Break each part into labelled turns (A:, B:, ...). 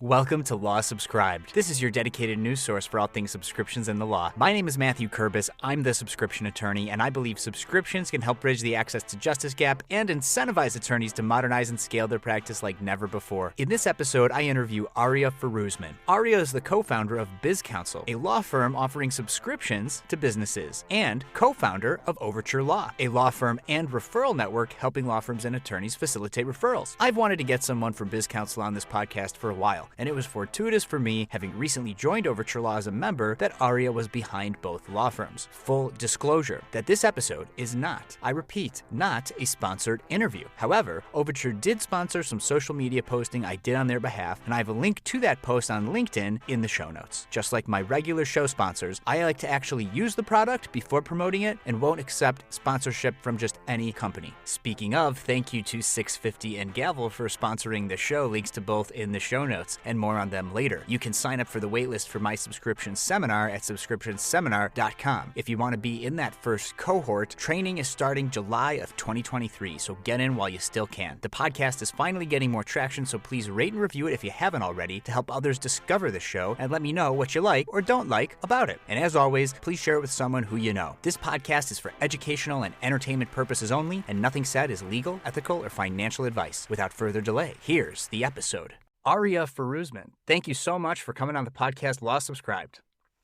A: Welcome to Law Subscribed. This is your dedicated news source for all things subscriptions and the law. My name is Matthew Kurbis. I'm the subscription attorney, and I believe subscriptions can help bridge the access to justice gap and incentivize attorneys to modernize and scale their practice like never before. In this episode, I interview Arya Firoozmand. Arya is the co-founder of BizCounsel, a law firm offering subscriptions to businesses, and co-founder of Overture Law, a law firm and referral network helping law firms and attorneys facilitate referrals. I've wanted to get someone from BizCounsel on this podcast for a while, and it was fortuitous for me, having recently joined Overture Law as a member, that Arya was behind both law firms. Full disclosure that this episode is not, I repeat, not a sponsored interview. However, Overture did sponsor some social media posting I did on their behalf, and I have a link to that post on LinkedIn in the show notes. Just like my regular show sponsors, I like to actually use the product before promoting it and won't accept sponsorship from just any company. Speaking of, thank you to 650 and Gavel for sponsoring the show. Links to both in the show notes, and more on them later. You can sign up for the waitlist for my subscription seminar at subscriptionseminar.com. If you want to be in that first cohort, training is starting July of 2023, so get in while you still can. The podcast is finally getting more traction, so please rate and review it if you haven't already to help others discover the show, and let me know what you like or don't like about it. And as always, please share it with someone who you know. This podcast is for educational and entertainment purposes only, and nothing said is legal, ethical, or financial advice. Without further delay, here's the episode. Arya Firoozmand, thank you so much for coming on the podcast Law Subscribed.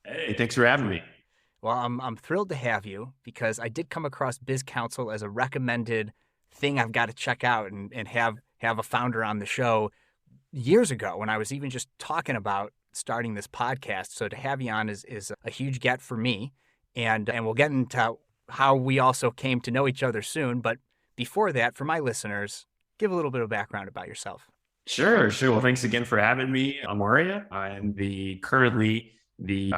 B: Hey, thanks for having me.
A: Well, I'm thrilled to have you because I did come across BizCounsel as a recommended thing I've got to check out and have a founder on the show years ago when I was even just talking about starting this podcast. So to have you on is a huge get for me, and we'll get into how we also came to know each other soon. But before that, for my listeners, give a little bit of background about yourself.
B: Sure. Well, thanks again for having me. I'm Arya. I'm currently the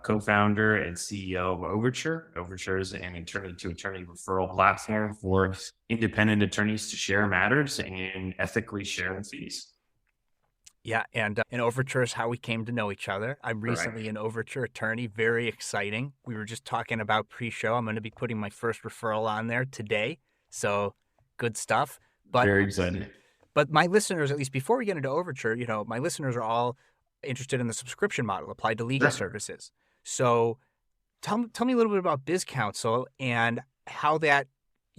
B: co-founder and CEO of Overture. Overture is an attorney-to-attorney referral platform for independent attorneys to share matters and ethically share the fees.
A: Yeah, and Overture is how we came to know each other. I'm recently an Overture attorney. Very exciting. We were just talking about pre-show. I'm going to be putting my first referral on there today. So good stuff. But
B: very excited.
A: But my listeners, at least before we get into Overture, my listeners are all interested in the subscription model applied to legal services. So tell me a little bit about BizCounsel and how that,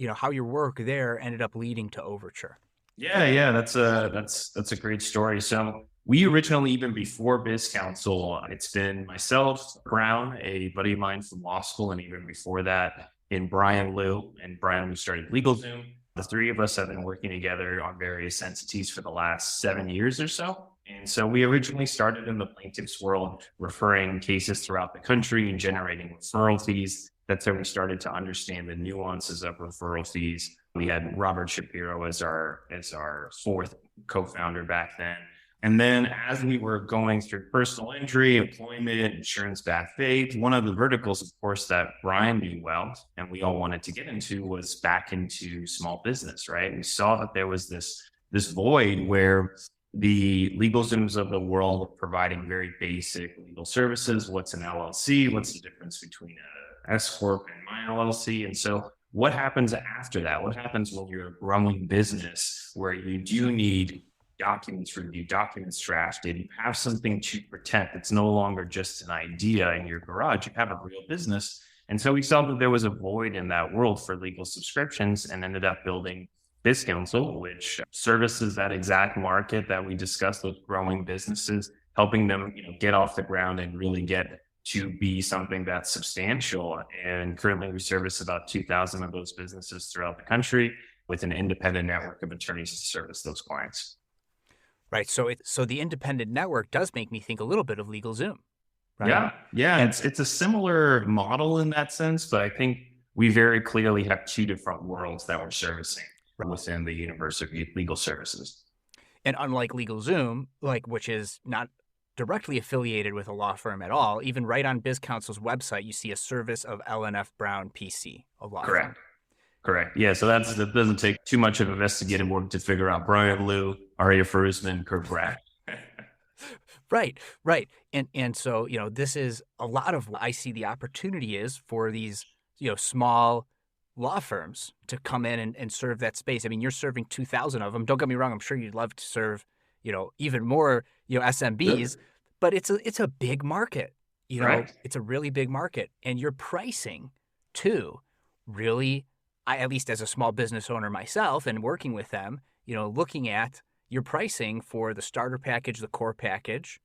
A: how your work there ended up leading to Overture.
B: Yeah, that's a great story. So we originally, even before BizCounsel, it's been myself, Brown, a buddy of mine from law school, and even before that, in Brian Liu, and Brian, who started LegalZoom. The three of us have been working together on various entities for the last 7 years or so. And so we originally started in the plaintiff's world, referring cases throughout the country and generating referral fees. That's how we started to understand the nuances of referral fees. We had Robert Shapiro as our fourth co-founder back then. And then as we were going through personal injury, employment, insurance-backed faith, one of the verticals, of course, that Brian knew well and we all wanted to get into was back into small business, right? We saw that there was this void where the LegalZooms of the world were providing very basic legal services. What's an LLC? What's the difference between an S Corp and my LLC? And so what happens after that? What happens when you're a growing business where you do need documents reviewed, documents drafted, you have something to protect? It's no longer just an idea in your garage. You have a real business. And so we saw that there was a void in that world for legal subscriptions and ended up building BizCounsel, which services that exact market that we discussed with growing businesses, helping them get off the ground and really get to be something that's substantial. And currently we service about 2,000 of those businesses throughout the country with an independent network of attorneys to service those clients.
A: Right. So the independent network does make me think a little bit of LegalZoom. Right?
B: Yeah. It's a similar model in that sense, but I think we very clearly have two different worlds that we're servicing within the universe of legal services.
A: And unlike LegalZoom, which is not directly affiliated with a law firm at all, even right on BizCounsel's website, you see a service of L&F Brown PC, a law firm.
B: Correct. Yeah. So that doesn't take too much of investigative work to figure out Brian Liu, Arya Firoozmand, Kurt Brad.
A: Right. And so, this is a lot of what I see the opportunity is for these, small law firms to come in and serve that space. I mean, you're serving 2,000 of them. Don't get me wrong. I'm sure you'd love to serve, even more, SMBs,
B: Sure.
A: but it's a big market.
B: Right.
A: It's a really big market, and your pricing too, really, at least as a small business owner myself and working with them, looking at your pricing for the starter package, the core package,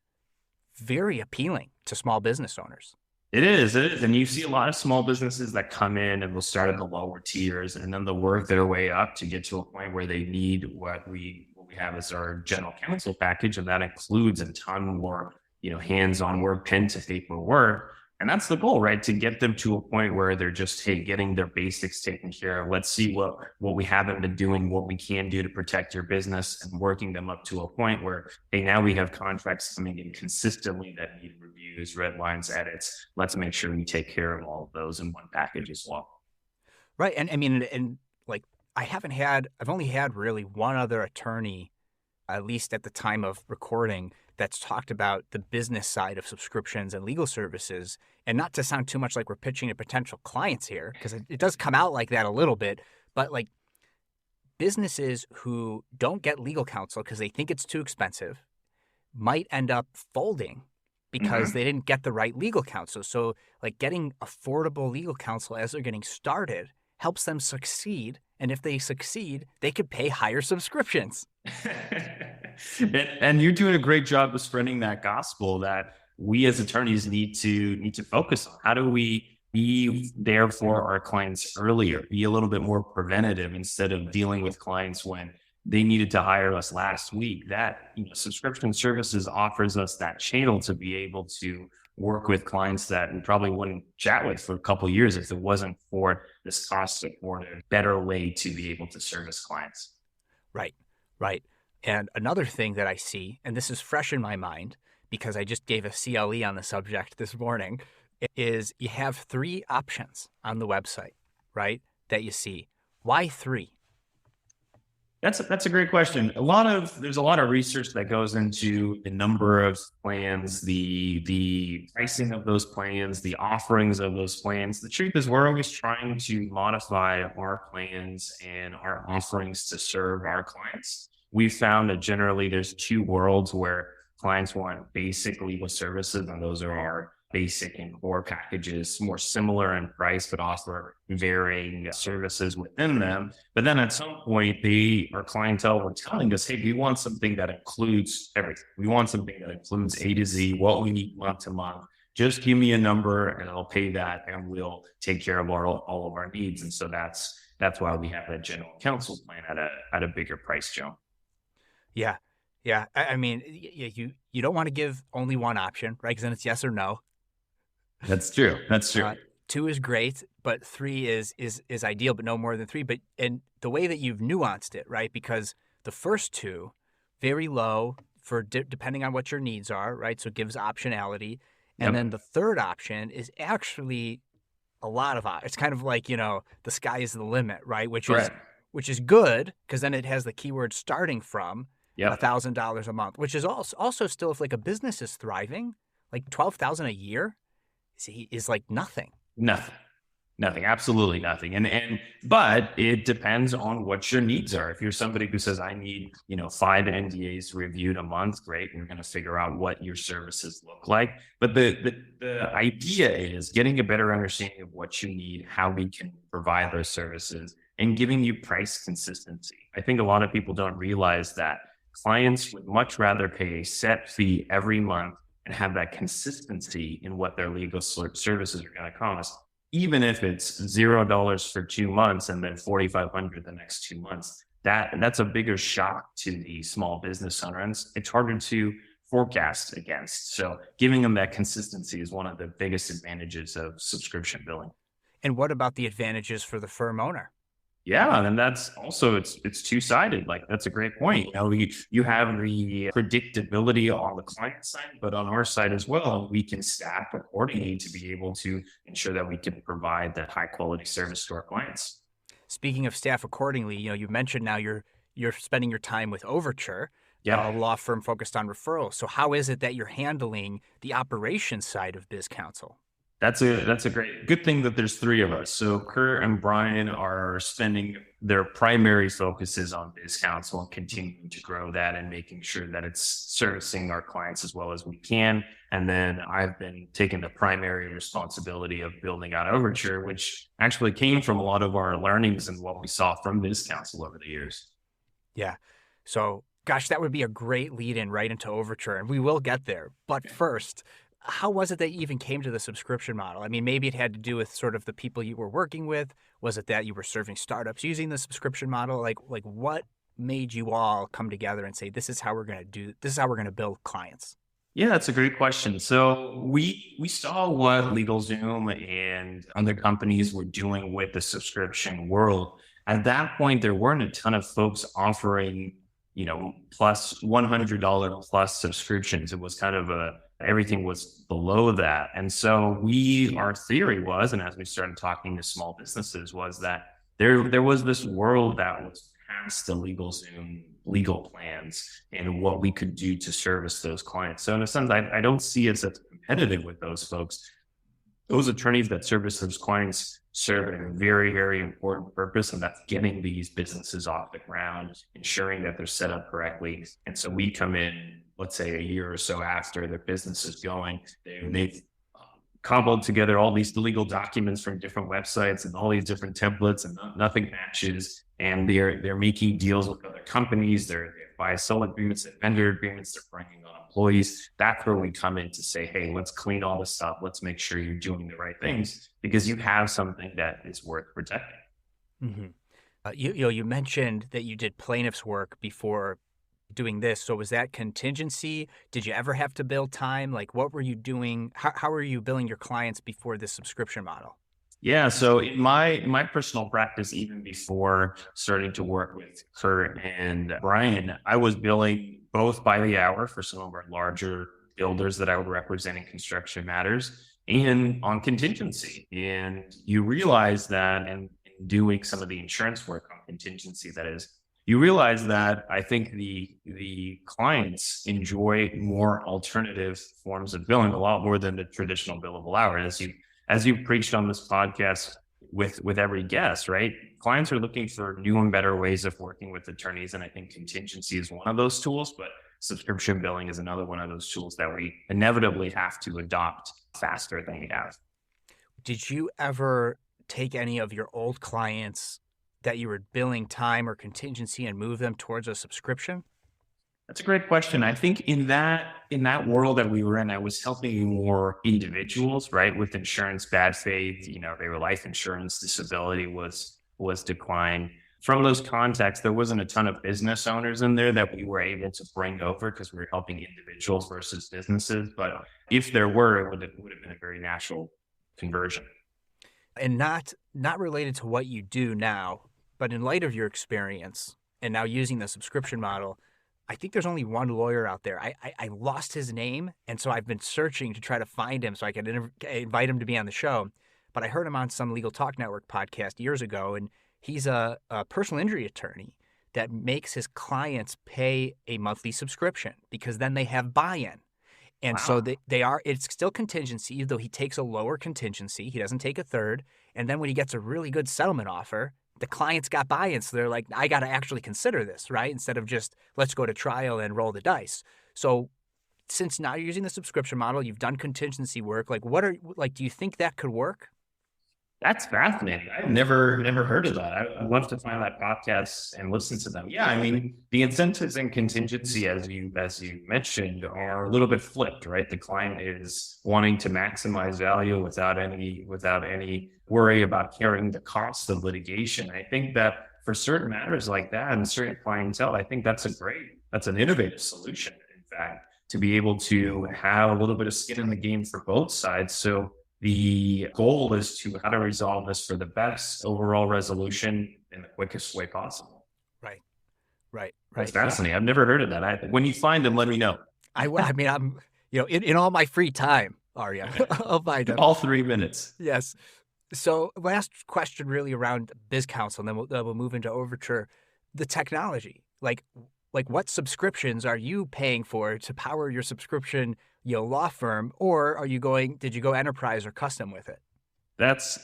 A: very appealing to small business owners.
B: It is. It is. And you see a lot of small businesses that come in and will start at the lower tiers and then they'll work their way up to get to a point where they need what we have as our general counsel package. And that includes a ton more, hands-on work, pen to paper work. And that's the goal, right? To get them to a point where they're just, hey, getting their basics taken care of. Let's see what we haven't been doing, what we can do to protect your business, and working them up to a point where, hey, now we have contracts coming in consistently that need reviews, red lines, edits. Let's make sure we take care of all of those in one package as well.
A: Right. And I mean, and like I've only had really one other attorney, at least at the time of recording, that's talked about the business side of subscriptions and legal services. And not to sound too much like we're pitching to potential clients here, because it does come out like that a little bit, but like businesses who don't get legal counsel because they think it's too expensive might end up folding because they didn't get the right legal counsel. So like getting affordable legal counsel as they're getting started helps them succeed. And if they succeed, they could pay higher subscriptions.
B: And you're doing a great job of spreading that gospel that we as attorneys need to focus on. How do we be there for our clients earlier, be a little bit more preventative instead of dealing with clients when they needed to hire us last week? That, subscription services offers us that channel to be able to work with clients that we probably wouldn't chat with for a couple of years if it wasn't for this cost supported better way to be able to service clients.
A: Right, right. And another thing that I see, and this is fresh in my mind because I just gave a CLE on the subject this morning, is you have 3 options on the website, right, that you see. Why 3?
B: That's a great question. There's a lot of research that goes into the number of plans, the pricing of those plans, the offerings of those plans. The truth is we're always trying to modify our plans and our offerings to serve our clients. We've found that generally there's 2 worlds where clients want basic legal services, and those are our basic and core packages, more similar in price, but offer varying services within them. But then at some point, our clientele were telling us, hey, we want something that includes everything. We want something that includes A to Z, what we need month to month. Just give me a number and I'll pay that and we'll take care of all of our needs. And so that's why we have that general counsel plan at a bigger price, Joe.
A: Yeah. Yeah. I mean, you don't want to give only one option, right? Because then it's yes or no.
B: That's true.
A: 2 is great, but 3 is ideal, but no more than 3. And the way that you've nuanced it, right? Because the first 2, very low for depending on what your needs are, right? So it gives optionality. And then the third option is actually a lot of it's kind of like, the sky is the limit, right? Which is good because then it has the keyword starting from $1,000 a month, which is also still, if like a business is thriving, like $12,000 a year is like nothing.
B: Nothing, absolutely nothing. But it depends on what your needs are. If you're somebody who says, I need, 5 NDAs reviewed a month, great. We're going to figure out what your services look like. But the idea is getting a better understanding of what you need, how we can provide those services, and giving you price consistency. I think a lot of people don't realize that clients would much rather pay a set fee every month and have that consistency in what their legal services are going to cost, even if it's $0 for 2 months and then $4,500 the next 2 months. That's a bigger shock to the small business owner, and it's harder to forecast against. So giving them that consistency is one of the biggest advantages of subscription billing.
A: And what about the advantages for the firm owner?
B: Yeah, and that's also it's 2-sided. Like that's a great point. You have the predictability on the client side, but on our side as well, we can staff accordingly to be able to ensure that we can provide that high quality service to our clients.
A: Speaking of staff accordingly, you mentioned now you're spending your time with Overture, a law firm focused on referrals. So how is it that you're handling the operations side of BizCounsel?
B: That's a good thing that there's three of us. So Kurt and Brian are spending their primary focuses on BizCounsel and continuing to grow that and making sure that it's servicing our clients as well as we can. And then I've been taking the primary responsibility of building out Overture, which actually came from a lot of our learnings and what we saw from BizCounsel over the years.
A: Yeah. So, gosh, that would be a great lead in right into Overture, and we will get there. But first, how was it that you even came to the subscription model? I mean, maybe it had to do with sort of the people you were working with. Was it that you were serving startups using the subscription model? Like what made you all come together and say, this is how we're going to do, this is how we're going to build clients?
B: Yeah, that's a great question. So we saw what LegalZoom and other companies were doing with the subscription world. At that point, there weren't a ton of folks offering, plus $100 plus subscriptions. It was kind of everything was below that. And so our theory was, and as we started talking to small businesses, was that there was this world that was past the LegalZoom legal plans and what we could do to service those clients. So in a sense, I don't see us as competitive with those folks. Those attorneys that service those clients serve a very, very important purpose, and that's getting these businesses off the ground, ensuring that they're set up correctly. And so we come in, let's say a year or so after their business is going, they've cobbled together all these legal documents from different websites and all these different templates, and nothing matches. And they're making deals with other companies. They're buy-sell agreements, they're vendor agreements. They're bringing on employees. That's where we come in to say, hey, let's clean all this up. Let's make sure you're doing the right things because you have something that is worth protecting.
A: Mm-hmm. You mentioned that you did plaintiff's work before doing this. So was that contingency? Did you ever have to bill time? Like what were you doing? How were you billing your clients before this subscription model?
B: Yeah. So in my personal practice, even before starting to work with Kurt and Brian, I was billing both by the hour for some of our larger builders that I would represent in construction matters and on contingency. And you realize that, and in doing some of the insurance work on contingency, that is, you realize that I think the clients enjoy more alternative forms of billing a lot more than the traditional billable hour. As you preached on this podcast with every guest, right? Clients are looking for new and better ways of working with attorneys. And I think contingency is one of those tools, but subscription billing is another one of those tools that we inevitably have to adopt faster than we have.
A: Did you ever take any of your old clients that you were billing time or contingency and move them towards a subscription?
B: That's a great question. I think in that world that we were in, I was helping more individuals, right? With insurance, bad faith, they were life insurance, disability was declined. From those contexts, there wasn't a ton of business owners in there that we were able to bring over because we were helping individuals versus businesses. But if there were, it would have been a very natural conversion.
A: And not related to what you do now, but in light of your experience and now using the subscription model, I think there's only one lawyer out there. I lost his name, and so I've been searching to try to find him so I could invite him to be on the show. But I heard him on some Legal Talk Network podcast years ago, and he's a personal injury attorney that makes his clients pay a monthly subscription because then they have buy-in. And so it's still contingency, though he takes a lower contingency. He doesn't take a third. And then when he gets a really good settlement offer, the client's got buy-in. So they're like, I got to actually consider this, right? Instead of just let's go to trial and roll the dice. So since now you're using the subscription model, you've done contingency work. Do you think that could work?
B: That's fascinating. I've never heard of that. I'd love to find that podcast and listen to them. Yeah, I mean, the incentives and contingency, as you mentioned, are a little bit flipped, right? The client is wanting to maximize value without any worry about carrying the cost of litigation. I think that for certain matters like that and certain clientele, I think that's an innovative solution, in fact, to be able to have a little bit of skin in the game for both sides. So the goal is to how to resolve this for the best overall resolution in the quickest way possible.
A: Right.
B: That's fascinating. I've never heard of that. When you find them, let me know.
A: I'm, in all my free time, Arya, I'll find them.
B: All 3 minutes.
A: Yes. So last question really around BizCounsel, and then we'll move into Overture. The technology, like like what subscriptions are you paying for to power your subscription, law firm, or did you go enterprise or custom with it?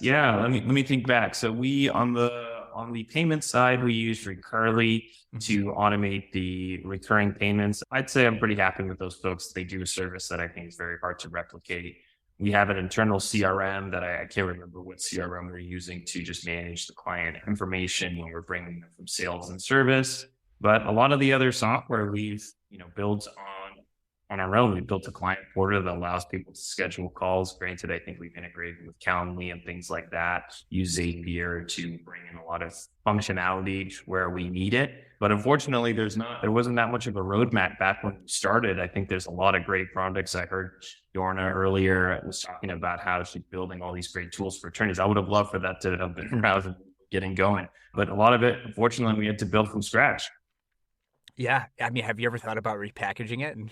B: Yeah. Let me think back. So we on the payment side, we use Recurly to automate the recurring payments. I'd say I'm pretty happy with those folks. They do a service that I think is very hard to replicate. We have an internal CRM that I can't remember what CRM we're using to just manage the client information when we're bringing them from sales and service. But a lot of the other software we've built on our own. We built a client portal that allows people to schedule calls. Granted, I think we've integrated with Calendly and things like that, use Zapier to bring in a lot of functionality where we need it. But unfortunately, there wasn't that much of a roadmap back when we started. I think there's a lot of great products. I heard Yorna earlier was talking about how she's building all these great tools for attorneys. I would have loved for that to have been around getting going. But a lot of it, unfortunately, we had to build from scratch.
A: Yeah. I mean, have you ever thought about repackaging it and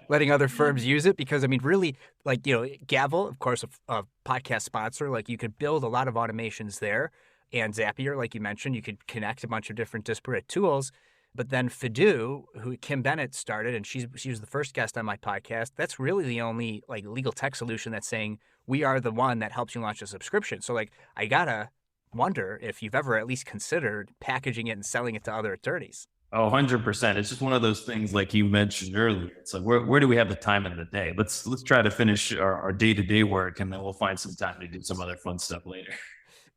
A: letting other firms use it? Because I mean, really, like, Gavel, of course, a podcast sponsor, like you could build a lot of automations there. And Zapier, like you mentioned, you could connect a bunch of different disparate tools. But then Fidu, who Kim Bennett started, and she was the first guest on my podcast, that's really the only like legal tech solution that's saying we are the one that helps you launch a subscription. So like, I gotta wonder if you've ever at least considered packaging it and selling it to other attorneys.
B: Oh, 100%. It's just one of those things like you mentioned earlier. It's like, where do we have the time in the day? Let's try to finish our day-to-day work, and then we'll find some time to do some other fun stuff later.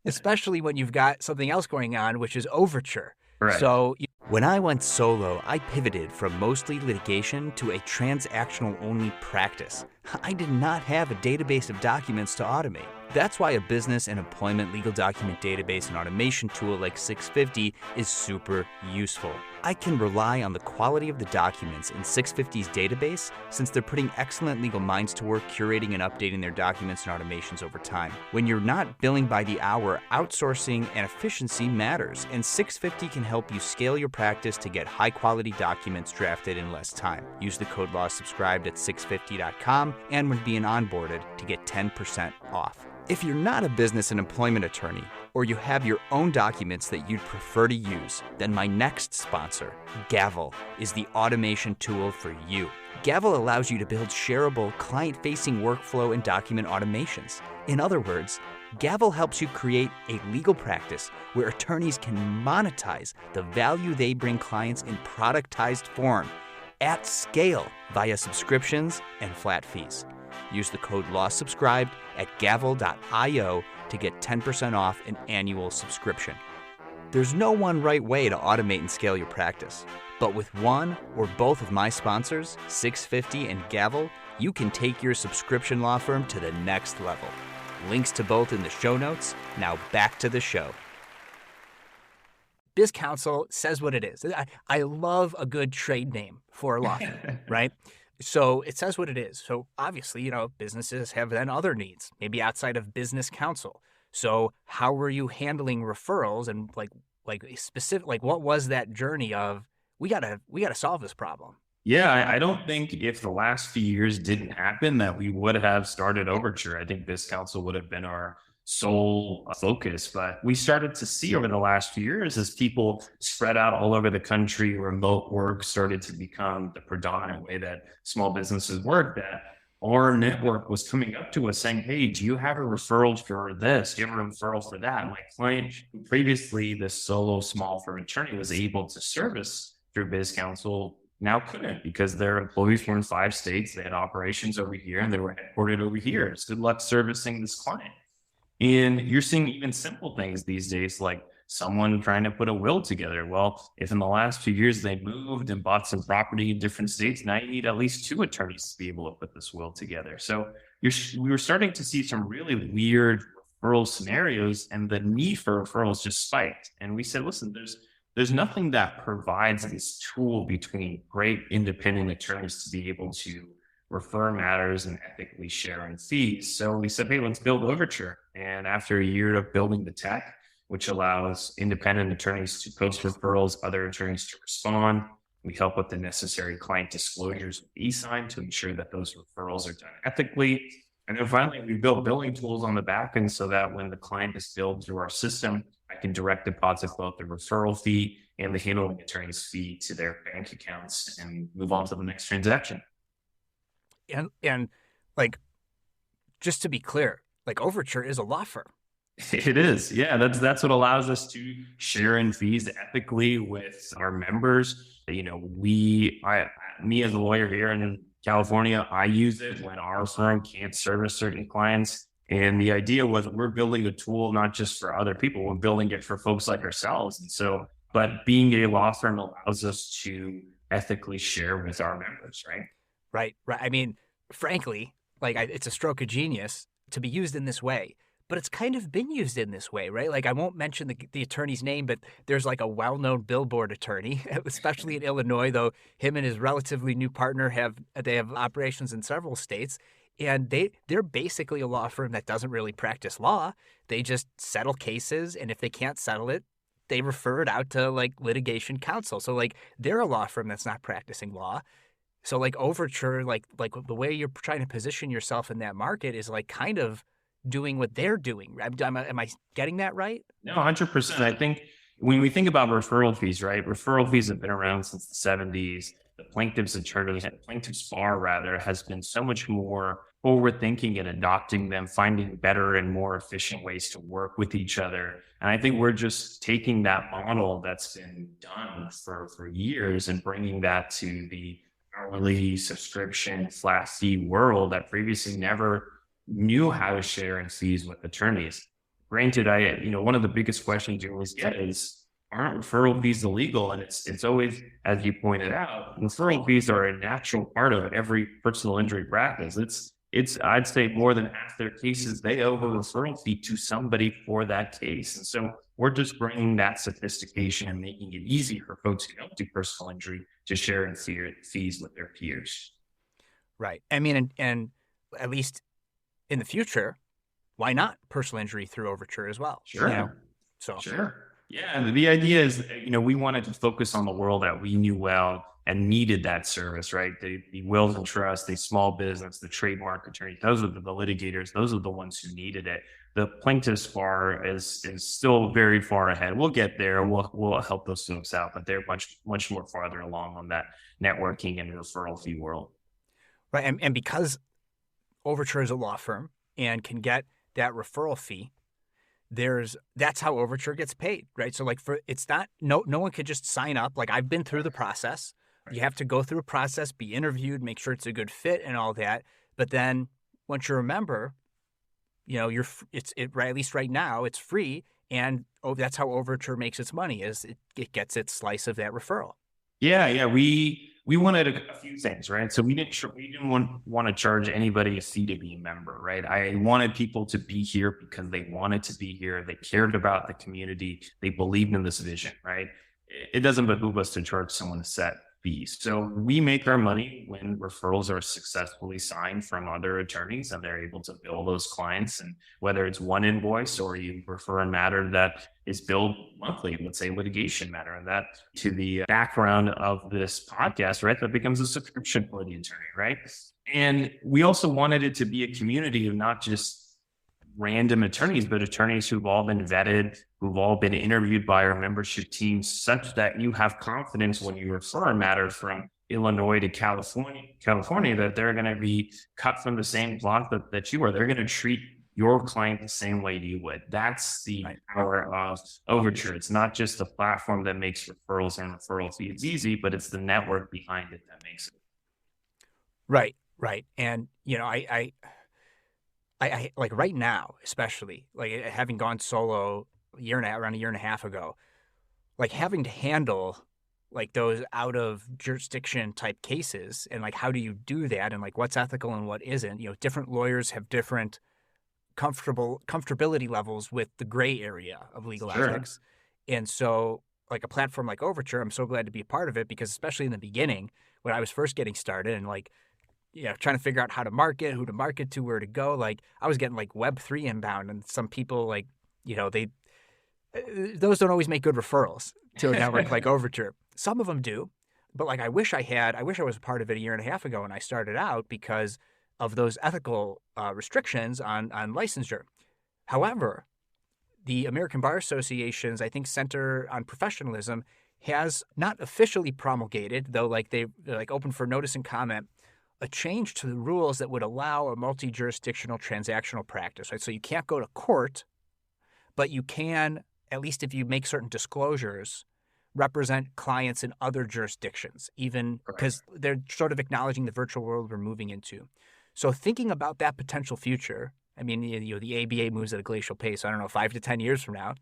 A: Especially when you've got something else going on, which is Overture.
B: Right.
A: So when I went solo, I pivoted from mostly litigation to a transactional-only practice. I did not have a database of documents to automate. That's why a business and employment legal document database and automation tool like 650 is super useful. I can rely on the quality of the documents in 650's database since they're putting excellent legal minds to work curating and updating their documents and automations over time. When you're not billing by the hour, outsourcing and efficiency matters, and 650 can help you scale your practice to get high-quality documents drafted in less time. Use the code LAWSubscribed at 650.com and when being onboarded to get 10% off. If you're not a business and employment attorney, or you have your own documents that you'd prefer to use, then my next sponsor, Gavel, is the automation tool for you. Gavel allows you to build shareable, client-facing workflow and document automations. In other words, Gavel helps you create a legal practice where attorneys can monetize the value they bring clients in productized form at scale via subscriptions and flat fees. Use the code LAWSubscribed at gavel.io to get 10% off an annual subscription. There's no one right way to automate and scale your practice, but with one or both of my sponsors, 650 and Gavel, you can take your subscription law firm to the next level. Links to both in the show notes. Now back to the show. BizCounsel says what it is. I love a good trade name for a law firm, right? So it says what it is. So obviously, businesses have then other needs, maybe outside of business counsel. So how were you handling referrals and like specific, like what was that journey of, we gotta solve this problem?
B: Yeah, I don't think if the last few years didn't happen that we would have started Overture. I think BizCounsel would have been our sole focus, but we started to see over the last few years as people spread out all over the country, remote work started to become the predominant way that small businesses work, that our network was coming up to us saying, hey, do you have a referral for this? Do you have a referral for that? My client, who previously this solo small firm attorney was able to service through BizCounsel, now couldn't because their employees were in 5 states. They had operations over here and they were headquartered over here. So good luck servicing this client. And you're seeing even simple things these days, like someone trying to put a will together. Well, if in the last few years they moved and bought some property in different states, now you need at least 2 attorneys to be able to put this will together. So we were starting to see some really weird referral scenarios, and the need for referrals just spiked. And we said, listen, there's nothing that provides this tool between great independent attorneys to be able to refer matters and ethically share in fees. So we said, hey, let's build Overture. And after a year of building the tech, which allows independent attorneys to post referrals, other attorneys to respond, we help with the necessary client disclosures with e-sign to ensure that those referrals are done ethically. And then finally, we built billing tools on the back end so that when the client is billed through our system, I can direct deposit both the referral fee and the handling attorney's fee to their bank accounts and move on to the next transaction.
A: And like, just to be clear, like Overture is a law firm.
B: It is. Yeah, that's what allows us to share in fees ethically with our members. Me as a lawyer here in California, I use it when our firm can't service certain clients. And the idea was we're building a tool not just for other people, we're building it for folks like ourselves. And so, but being a law firm allows us to ethically share with our members, right?
A: Right. I mean, frankly, like it's a stroke of genius to be used in this way, but it's kind of been used in this way, right? Like I won't mention the attorney's name, but there's like a well-known billboard attorney, especially in Illinois, though him and his relatively new partner have operations in several states. And they're basically a law firm that doesn't really practice law. They just settle cases, and if they can't settle it, they refer it out to like litigation counsel. So like they're a law firm that's not practicing law. So like Overture, like the way you're trying to position yourself in that market is like kind of doing what they're doing. Am I getting that right?
B: No, 100%. I think when we think about referral fees, right? Referral fees have been around since the 70s. The plaintiff's bar rather, has been so much more forward thinking and adopting them, finding better and more efficient ways to work with each other. And I think we're just taking that model that's been done for years and bringing that to the hourly subscription flat fee world that previously never knew how to share in fees with attorneys. Granted, one of the biggest questions you always get is, aren't referral fees illegal? And it's always, as you pointed out, referral fees are a natural part of every personal injury practice. It's I'd say more than half their cases, they owe a referral fee to somebody for that case. And so we're just bringing that sophistication and making it easy for folks who don't do personal injury to share in fees with their peers.
A: Right. I mean, and at least in the future, why not personal injury through Overture as well?
B: Sure.
A: So
B: sure. Yeah. And the idea is, we wanted to focus on the world that we knew well and needed that service, right? The wills and trusts, the small business, the trademark attorney, those are the litigators. Those are the ones who needed it. The plaintiff's bar is still very far ahead. We'll get there. We'll help those folks out, but they're much more farther along on that networking and referral fee world.
A: Right. And because Overture is a law firm and can get that referral fee, that's how Overture gets paid, right? So like it's not, no one could just sign up. Like I've been through the process. You have to go through a process, be interviewed, make sure it's a good fit and all that. But then once you're a member, at least right now it's free. And that's how Overture makes its money, is it gets its slice of that referral.
B: Yeah. We wanted a few things, right? So we didn't want to charge anybody a fee to be a member, right? I wanted people to be here because they wanted to be here. They cared about the community. They believed in this vision, right? It doesn't behoove us to charge someone a set fees. So we make our money when referrals are successfully signed from other attorneys and they're able to bill those clients. And whether it's one invoice or you refer a matter that is billed monthly, let's say litigation matter, and that to the background of this podcast, right? That becomes a subscription for the attorney, right? And we also wanted it to be a community of not just random attorneys, but attorneys who've all been vetted, who've all been interviewed by our membership team, such that you have confidence when you refer a matter from Illinois to California, that they're going to be cut from the same cloth that you are. They're going to treat your client the same way you would. That's the power of Overture. It's not just a platform that makes referrals and referral fees easy, but it's the network behind it that makes it.
A: Right. And, I like right now, especially like having gone solo around a year and a half ago, like having to handle like those out of jurisdiction type cases and like, how do you do that? And like, what's ethical and what isn't, different lawyers have different comfortability levels with the gray area of legal ethics. And so like a platform like Overture, I'm so glad to be a part of it, because especially in the beginning, when I was first getting started and like, trying to figure out how to market, who to market to, where to go. Like I was getting like Web3 inbound, and some people like, those don't always make good referrals to a network like Overture. Some of them do, but like I wish I was a part of it a year and a half ago when I started out, because of those ethical restrictions on licensure. However, the American Bar Association's, I think, Center on Professionalism has not officially promulgated, though, like they're like open for notice and comment, a change to the rules that would allow a multi-jurisdictional transactional practice, right? So you can't go to court, but you can, at least if you make certain disclosures, represent clients in other jurisdictions, even because they're sort of acknowledging the virtual world we're moving into. So thinking about that potential future, I mean, the ABA moves at a glacial pace. I don't know, 5 to 10 years from now,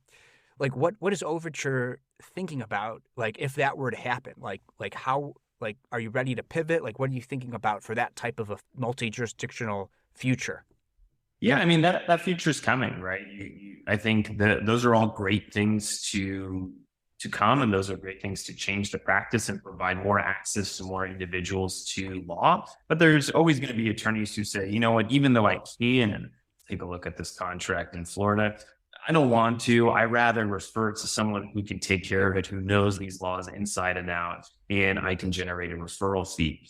A: like what is Overture thinking about? Like if that were to happen, like how, like, are you ready to pivot? Like, what are you thinking about for that type of a multi-jurisdictional future?
B: Yeah, I mean, that future is coming, right? I think that those are all great things to come, and those are great things to change the practice and provide more access to more individuals to law. But there's always going to be attorneys who say, you know what, even though I can take a look at this contract in Florida, I don't want to. I rather refer to someone who can take care of it, who knows these laws inside and out, and I can generate a referral fee.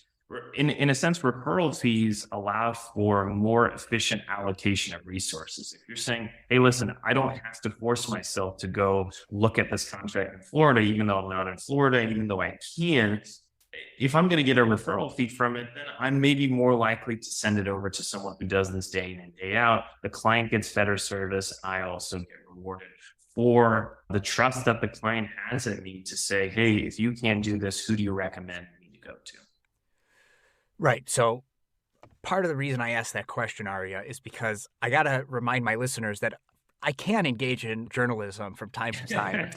B: In a sense, referral fees allow for more efficient allocation of resources. If you're saying, hey, listen, I don't have to force myself to go look at this contract in Florida, even though I'm not in Florida, even though I can, if I'm going to get a referral fee from it, then I'm maybe more likely to send it over to someone who does this day in and day out. The client gets better service. I also get rewarded for the trust that the client has in me to say, hey, if you can't do this, who do you recommend me to go to?
A: Right. So part of the reason I asked that question, Arya, is because I got to remind my listeners that I can engage in journalism from time to time.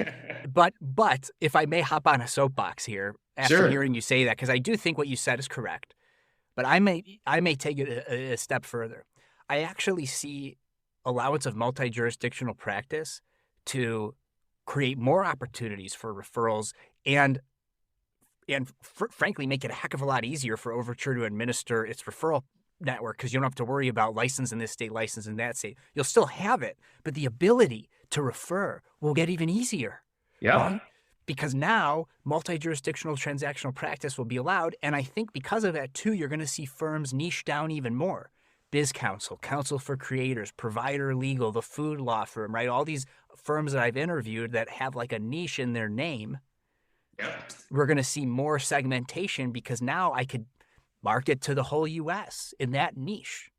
A: but if I may hop on a soapbox here after hearing you say that, because I do think what you said is correct, but I may take it a step further. I actually see allowance of multi-jurisdictional practice to create more opportunities for referrals and frankly, make it a heck of a lot easier for Overture to administer its referral network, because you don't have to worry about license in this state, license in that state. You'll still have it, but the ability to refer will get even easier.
B: Yeah.
A: Right? Because now multi-jurisdictional transactional practice will be allowed. And I think because of that, too, you're going to see firms niche down even more. BizCounsel, Counsel for Creators, Provider Legal, the food law firm, right? All these firms that I've interviewed that have like a niche in their name. We're going to see more segmentation because now I could market to the whole U.S. in that niche.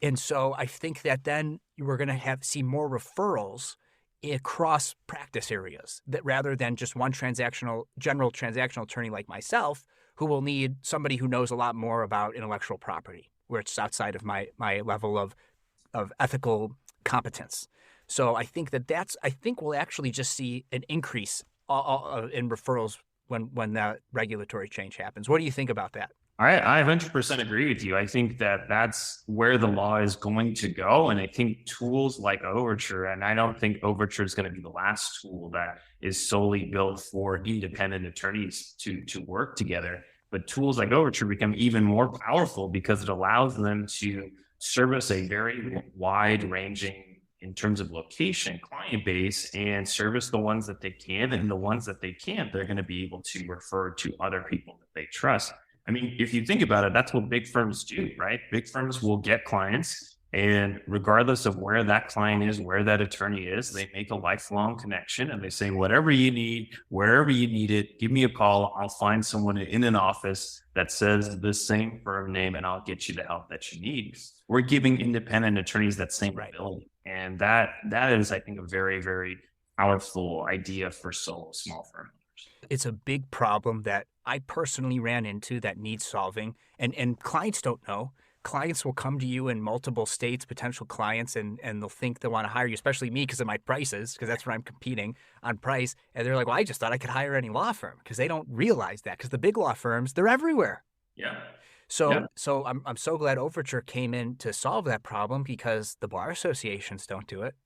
A: And so I think that then we're going to see more referrals across practice areas, that rather than just one general transactional attorney like myself, who will need somebody who knows a lot more about intellectual property, where it's outside of my level of ethical competence. So I think I think we'll actually just see an increase in referrals when that regulatory change happens. What do you think about that?
B: I 100% agree with you. I think that that's where the law is going to go. And I think tools like Overture, and I don't think Overture is going to be the last tool that is solely built for independent attorneys to work together. But tools like Overture become even more powerful because it allows them to service a very wide ranging, in terms of location, client base, and service the ones that they can, and the ones that they can't, they're going to be able to refer to other people that they trust. I mean, if you think about it, that's what big firms do, right? Big firms will get clients, and regardless of where that client is, where that attorney is, they make a lifelong connection, and they say, whatever you need, wherever you need it, give me a call. I'll find someone in an office that says the same firm name, and I'll get you the help that you need. We're giving independent attorneys that same ability. And that is, I think, a very, very powerful idea for small firm owners.
A: It's a big problem that I personally ran into that needs solving, and clients don't know. Clients will come to you in multiple states, potential clients, and they'll think they want to hire you, especially me because of my prices, because that's where I'm competing on price. And they're like, well, I just thought I could hire any law firm, because they don't realize that, because the big law firms, they're everywhere.
B: Yeah.
A: So I'm so glad Overture came in to solve that problem, because the bar associations don't do it.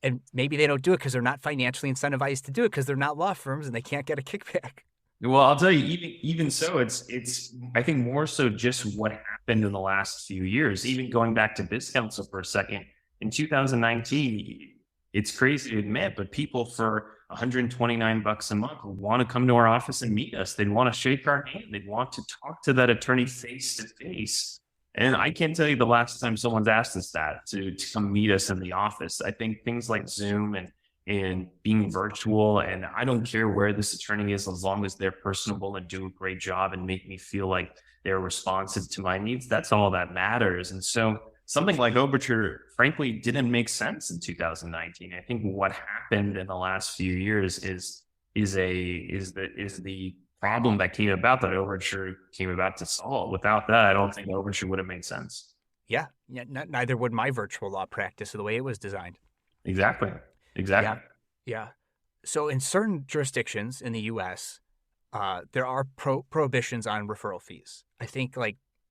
A: And maybe they don't do it because they're not financially incentivized to do it, because they're not law firms and they can't get a kickback.
B: Well, I'll tell you, even so, it's I think more so just what happened in the last few years. Even going back to BizCounsel for a second, in 2019, it's crazy to admit, but people for $129 a month want to come to our office and meet us. They'd want to shake our hand. They'd want to talk to that attorney face to face. And I can't tell you the last time someone's asked us that to come meet us in the office. I think things like Zoom and being virtual, and I don't care where this attorney is as long as they're personable and do a great job and make me feel like they're responsive to my needs. That's all that matters. And so something like Overture, frankly, didn't make sense in 2019. I think what happened in the last few years is the problem that came about that Overture came about to solve. Without that, I don't think Overture would have made sense.
A: Yeah, neither would my virtual law practice the way it was designed.
B: Exactly.
A: Yeah. So in certain jurisdictions in the U.S., there are prohibitions on referral fees. I think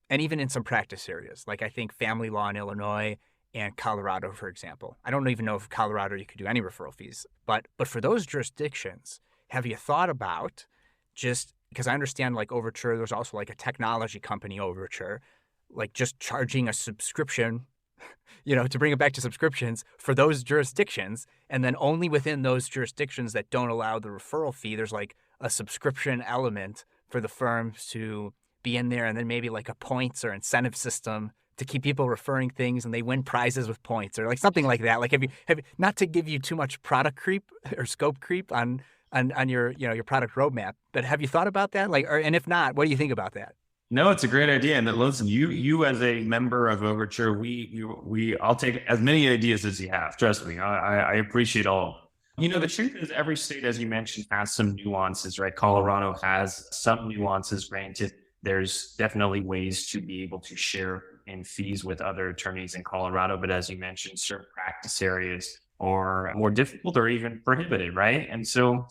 A: and even in some practice areas, like I think family law in Illinois and Colorado, for example. I don't even know if Colorado you could do any referral fees, but for those jurisdictions, have you thought about just because I understand like Overture, there's also like a technology company Overture, like just charging a subscription, to bring it back to subscriptions for those jurisdictions. And then only within those jurisdictions that don't allow the referral fee, there's like a subscription element for the firms to be in there. And then maybe like a points or incentive system to keep people referring things and they win prizes with points or like something like that. Like have you not to give you too much product creep or scope creep on your, your product roadmap, but have you thought about that? And if not, what do you think about that?
B: No, it's a great idea. And listen, you as a member of Overture, I'll take as many ideas as you have. Trust me, I appreciate all. The truth is every state, as you mentioned, has some nuances, right? Colorado has some nuances. Granted, there's definitely ways to be able to share in fees with other attorneys in Colorado. But as you mentioned, certain practice areas are more difficult or even prohibited, right? And so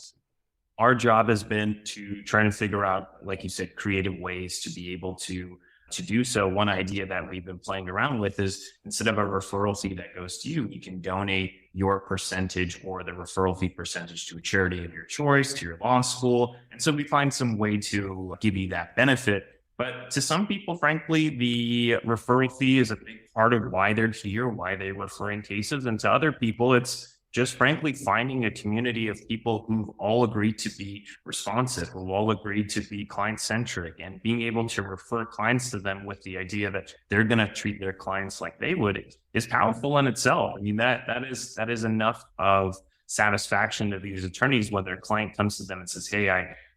B: our job has been to try to figure out, like you said, creative ways to be able to do so. One idea that we've been playing around with is instead of a referral fee that goes to you, you can donate your percentage or the referral fee percentage to a charity of your choice, to your law school. And so we find some way to give you that benefit. But to some people, frankly, the referral fee is a big part of why they're here, why they're referring cases. And to other people, it's just frankly finding a community of people who all agree to be responsive, who all agree to be client-centric, and being able to refer clients to them with the idea that they're going to treat their clients like they would is powerful in itself. I mean, that is enough of satisfaction to these attorneys when their client comes to them and says, hey,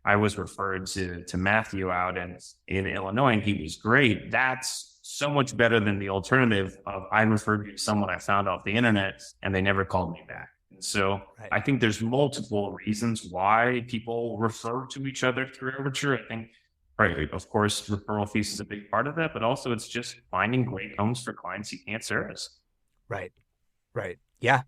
B: I was referred to Matthew out in Illinois and he was great. That's so much better than the alternative of I referred you to someone I found off the internet and they never called me back. And so right. I think there's multiple reasons why people refer to each other through Overture. I think, right, of course, referral fees is a big part of that, but also it's just finding great homes for clients you can't service.
A: Right. Yeah.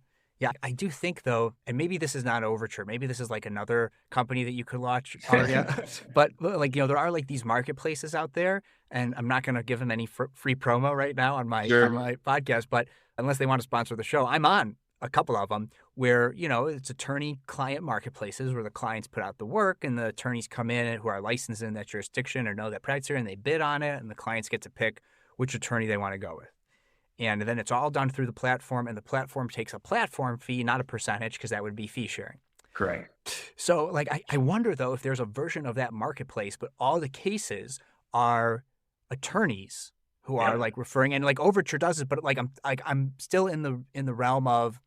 A: I do think though, and maybe this is not Overture, maybe this is like another company that you could launch, Arya. But like, there are like these marketplaces out there, and I'm not going to give them any free promo right now on my podcast, but unless they want to sponsor the show, I'm on a couple of them where, it's attorney-client marketplaces where the clients put out the work and the attorneys come in who are licensed in that jurisdiction or know that practice here and they bid on it, and the clients get to pick which attorney they want to go with. And then it's all done through the platform, and the platform takes a platform fee, not a percentage, because that would be fee sharing.
B: Correct.
A: So like, I wonder though, if there's a version of that marketplace, but all the cases are attorneys who are like referring, and like Overture does it, but like I'm still in the realm of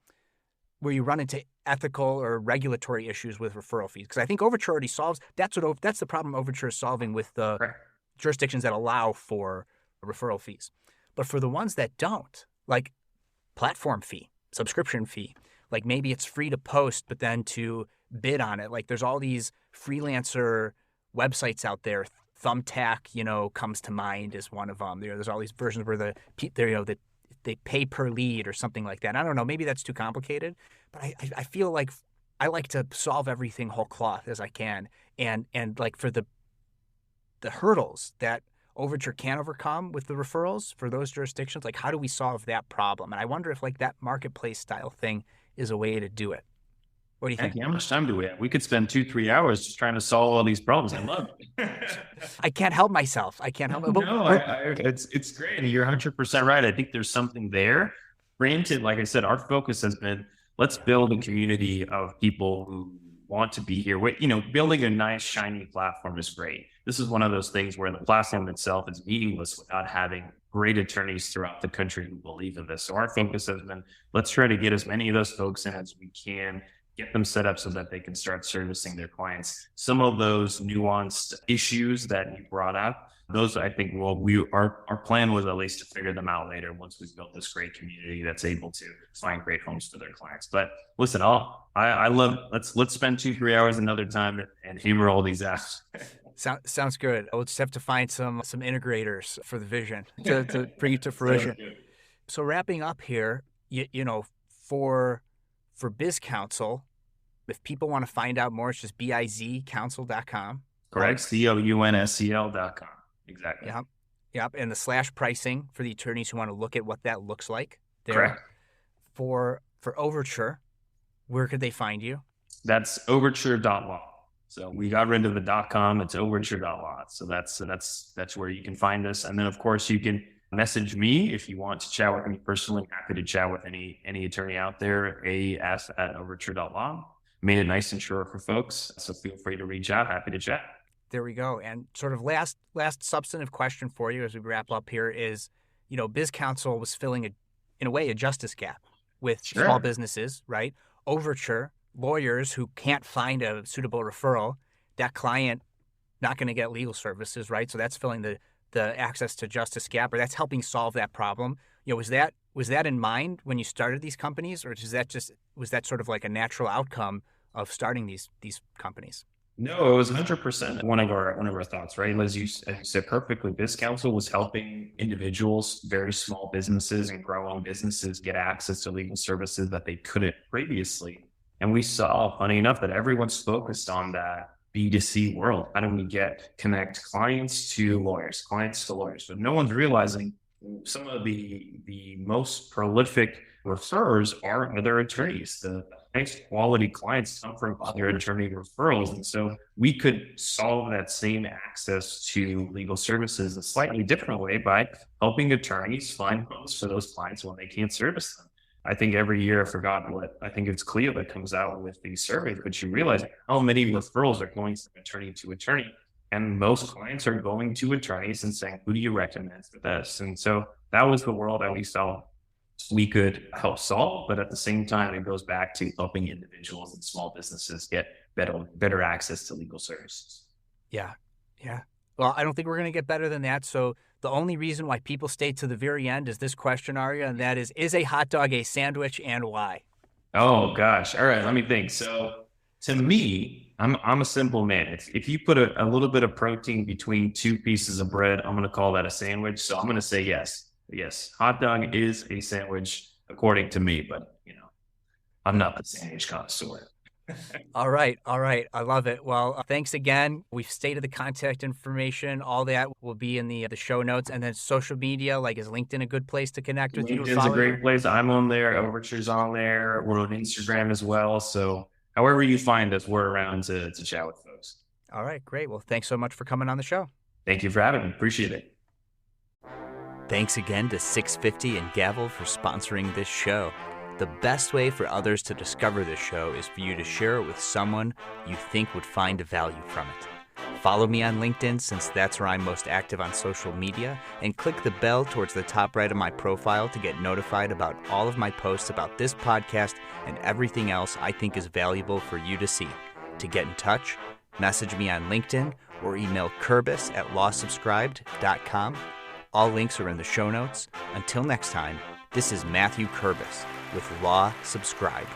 A: where you run into ethical or regulatory issues with referral fees. Because I think Overture already solves, that's the problem Overture is solving with the jurisdictions that allow for referral fees. But for the ones that don't, like platform fee, subscription fee, like maybe it's free to post, but then to bid on it. Like there's all these freelancer websites out there. Thumbtack, comes to mind as one of them. There's all these versions where they pay per lead or something like that. I don't know. Maybe that's too complicated, but I feel like I like to solve everything whole cloth as I can. And like for the hurdles that Overture can overcome with the referrals for those jurisdictions, like how do we solve that problem? And I wonder if like that marketplace style thing is a way to do it. What do you think?
B: How much time do we have? We could spend 2-3 hours just trying to solve all these problems. I love it.
A: I can't help myself.
B: No, it's great. And you're 100% right. I think there's something there. Granted, like I said, our focus has been, let's build a community of people who want to be here. Building a nice, shiny platform is great. this is one of those things where the platform itself is meaningless without having great attorneys throughout the country who believe in this. So our focus has been, let's try to get as many of those folks in as we can, get them set up so that they can start servicing their clients. Some of those nuanced issues that you brought up, those I think our plan was at least to figure them out later once we've built this great community that's able to find great homes for their clients. But listen, I love, let's spend 2-3 hours another time and hammer all these apps.
A: Sounds good. We'll just have to find some integrators for the vision to bring it to fruition. So wrapping up here, you know, for BizCounsel, if people want to find out more, it's just bizcounsel.com.
B: Correct. COUNSEL.com. Exactly.
A: Yep. And the / pricing for the attorneys who want to look at what that looks like. There.
B: Correct.
A: For Overture, where could they find you?
B: That's overture.law. So we got rid of the .com. It's overture.law. So that's where you can find us. And then of course you can message me if you want to chat with me personally. Happy to chat with any attorney out there. AF@overture.law. Made it nice and short for folks. So feel free to reach out. Happy to chat.
A: There we go. And sort of last substantive question for you as we wrap up here is, you know, BizCounsel was filling in a way a justice gap with small businesses, right? Overture, lawyers who can't find a suitable referral, that client not going to get legal services, right? So that's filling the access to justice gap, or that's helping solve that problem. You know, was that in mind when you started these companies, or was that sort of like a natural outcome of starting these companies?
B: No, it was 100% one of our thoughts, right? As you said perfectly, BizCounsel was helping individuals, very small businesses and growing businesses get access to legal services that they couldn't previously. And we saw, funny enough, that everyone's focused on that B2C world. How do we connect clients to lawyers, but no one's realizing some of the most prolific referrers are other attorneys. The highest quality clients come from other attorney referrals. And so we could solve that same access to legal services a slightly different way by helping attorneys find homes for those clients when they can't service them. I think every year, I think it's Clio that comes out with these surveys, but you realize how many referrals are going from attorney to attorney. And most clients are going to attorneys and saying, who do you recommend for this? And so that was the world that we saw we could help solve. But at the same time, it goes back to helping individuals and small businesses get better access to legal services.
A: Yeah. Well, I don't think we're going to get better than that. So the only reason why people stay to the very end is this question, Arya, and that is a hot dog a sandwich and why?
B: Oh, gosh. All right. Let me think. So to me, I'm a simple man. If you put a little bit of protein between two pieces of bread, I'm going to call that a sandwich. So I'm going to say yes. Yes. Hot dog is a sandwich according to me, but I'm not the sandwich connoisseur.
A: All right. I love it. Well, thanks again. We've stated the contact information. All that will be in the show notes. And then social media, like, is LinkedIn a good place to connect with you?
B: LinkedIn's a great place. I'm on there. Overture's on there. We're on Instagram as well. So however you find us, we're around to chat with folks.
A: All right. Great. Well, thanks so much for coming on the show.
B: Thank you for having me. Appreciate it.
A: Thanks again to 650 and Gavel for sponsoring this show. The best way for others to discover this show is for you to share it with someone you think would find a value from it. Follow me on LinkedIn, since that's where I'm most active on social media, and click the bell towards the top right of my profile to get notified about all of my posts about this podcast and everything else I think is valuable for you to see. To get in touch, message me on LinkedIn or email kurbis@lawsubscribed.com. All links are in the show notes. Until next time, this is Matthew Kurbis with Law Subscribed.